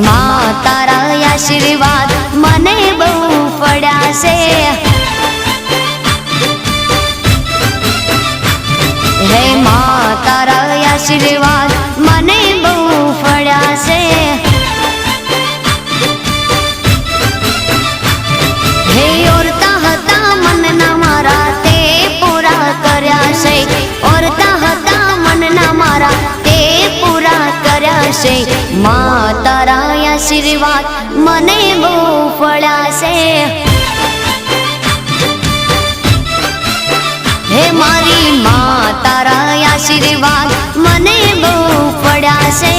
માં તારા આશીર્વાદ મને બહુ પડ્યા છે। હે માં તારા આશીર્વાદ મને બહુ પડ્યા છે। હે ઓરતા હતા મનના મારા તે પૂરા કર્યા છે। ઓરતા હતા મનના મારા તે પૂરા કર્યા છે। માં તારા આશીર્વાદ મને બહુ પડ્યા છે। હે મારી માં તારા આશીર્વાદ મને બહુ પડ્યા છે।